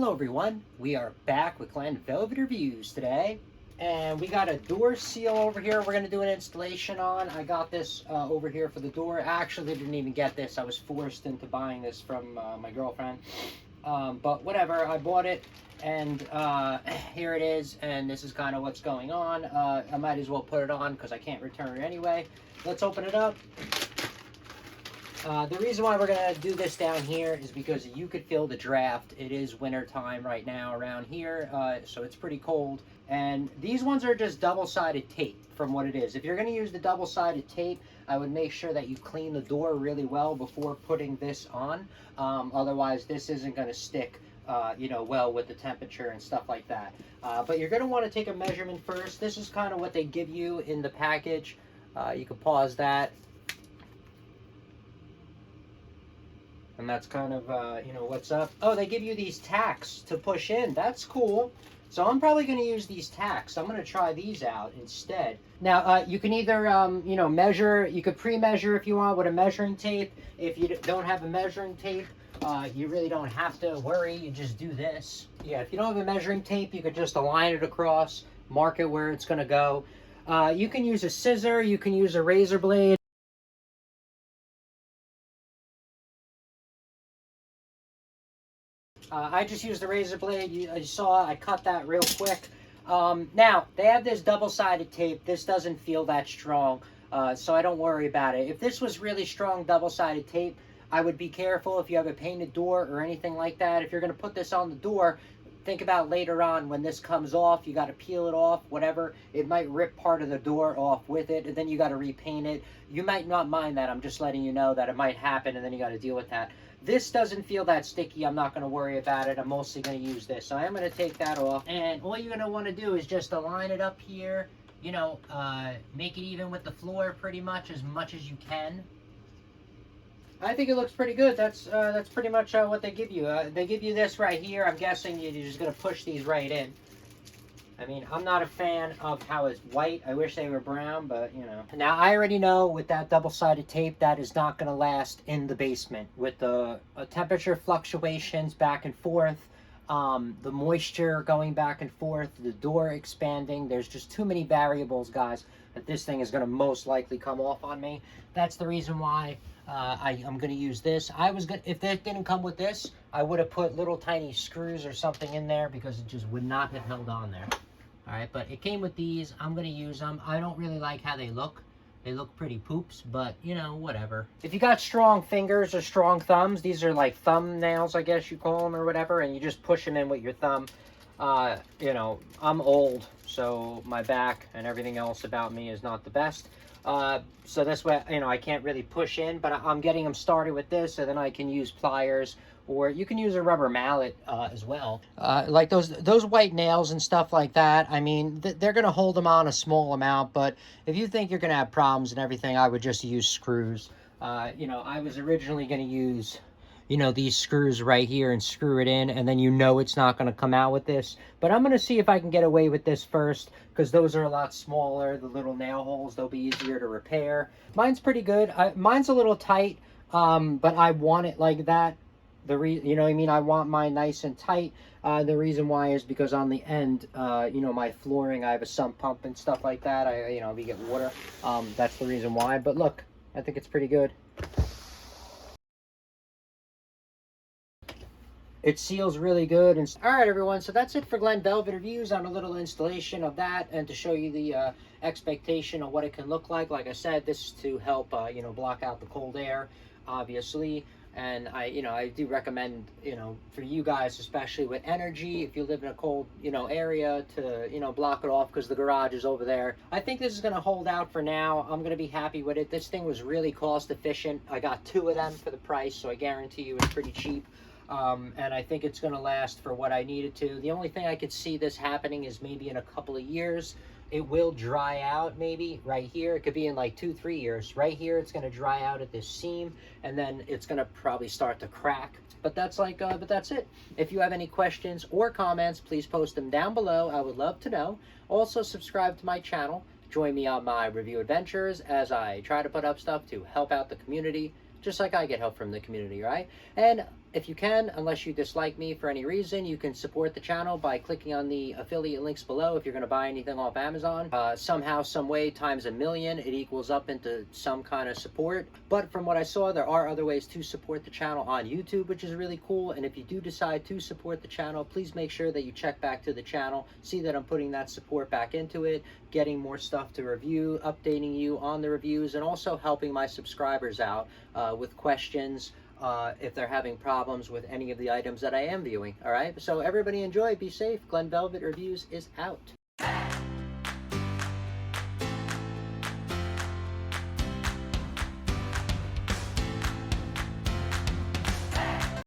Hello everyone, we are back with Glen Velvet Reviews today, and we got a door seal over here we're going to do an installation on. I got this over here for the door. I actually didn't even get this. I was forced into buying this from my girlfriend, but whatever, I bought it, and here it is, and this is kind of what's going on. I might as well put it on because I can't return it anyway. Let's open it up. The reason why we're going to do this down here is because you could feel the draft. It is winter time right now around here, so it's pretty cold. And these ones are just double-sided tape from what it is. If you're going to use the double-sided tape, I would make sure that you clean the door really well before putting this on. Otherwise, this isn't going to stick well with the temperature and stuff like that. But you're going to want to take a measurement first. This is kind of what they give you in the package. You can pause that. And that's kind of, what's up. Oh, they give you these tacks to push in. That's cool. So I'm probably going to use these tacks. I'm going to try these out instead. Now, you can either, measure. You could pre-measure if you want with a measuring tape. If you don't have a measuring tape, you really don't have to worry. You just do this. Yeah, if you don't have a measuring tape, you could just align it across, mark it where it's going to go. You can use a scissor. You can use a razor blade. I just used the razor blade. You saw I cut that real quick. Now, they have this double-sided tape. This doesn't feel that strong, so I don't worry about it. If this was really strong double-sided tape, I would be careful if you have a painted door or anything like that. If you're going to put this on the door, think about later on when this comes off. You got to peel it off, whatever. It might rip part of the door off with it, and then you got to repaint it. You might not mind that. I'm just letting you know that it might happen, and then you got to deal with that. This doesn't feel that sticky. I'm not going to worry about it. I'm mostly going to use this. So I am going to take that off. And all you're going to want to do is just align it up here. Make it even with the floor pretty much as you can. I think it looks pretty good. That's pretty much what they give you. They give you this right here. I'm guessing you're just going to push these right in. I mean, I'm not a fan of how it's white. I wish they were brown, but, Now, I already know with that double-sided tape, that is not going to last in the basement. With the temperature fluctuations back and forth, the moisture going back and forth, the door expanding, there's just too many variables, guys, that this thing is going to most likely come off on me. That's the reason why I'm going to use this. If that didn't come with this, I would have put little tiny screws or something in there because it just would not have held on there. All right, but it came with these. I'm going to use them. I don't really like how they look. They look pretty poops, but, whatever. If you got strong fingers or strong thumbs, these are like thumbnails, I guess you call them or whatever, and you just push them in with your thumb. I'm old, so my back and everything else about me is not the best. So this way, I can't really push in, but I'm getting them started with this, and then I can use pliers, or you can use a rubber mallet as well. Like those white nails and stuff like that, I mean, they're going to hold them on a small amount, but if you think you're going to have problems and everything, I would just use screws. I was originally going to use these screws right here and screw it in, and then it's not going to come out with this. But I'm going to see if I can get away with this first, because those are a lot smaller. The little nail holes, they'll be easier to repair. Mine's pretty good. Mine's a little tight, but I want it like that. I want mine nice and tight. The reason why is because on the end, my flooring, I have a sump pump and stuff like that. We get water. That's the reason why. But look, I think it's pretty good. It seals really good. And all right, everyone, so that's it for Glen Velvet Reviews on a little installation of that, and to show you the expectation of what it can look like. Like I said, this is to help block out the cold air, obviously. And I do recommend, for you guys, especially with energy, if you live in a cold area, to block it off, because the garage is over there. I think this is going to hold out for now. I'm going to be happy with it. This thing was really cost efficient. I got 2 of them for the price, so I guarantee you it's pretty cheap. And I think it's going to last for what I needed to. The only thing I could see this happening is maybe in a couple of years. It will dry out maybe right here. It could be in like 2-3 years. Right here, it's going to dry out at this seam, and then it's going to probably start to crack. But that's it. If you have any questions or comments, please post them down below. I would love to know. Also, subscribe to my channel. Join me on my review adventures as I try to put up stuff to help out the community, just like I get help from the community, right? And If you can, unless you dislike me for any reason, you can support the channel by clicking on the affiliate links below if you're going to buy anything off Amazon. Somehow, some way, times a million, it equals up into some kind of support. But from what I saw, there are other ways to support the channel on YouTube, which is really cool. And if you do decide to support the channel, please make sure that you check back to the channel, see that I'm putting that support back into it, getting more stuff to review, updating you on the reviews, and also helping my subscribers out with questions, if they're having problems with any of the items that I am viewing. All right, so everybody enjoy, be safe. Glenn Velvet Reviews is out.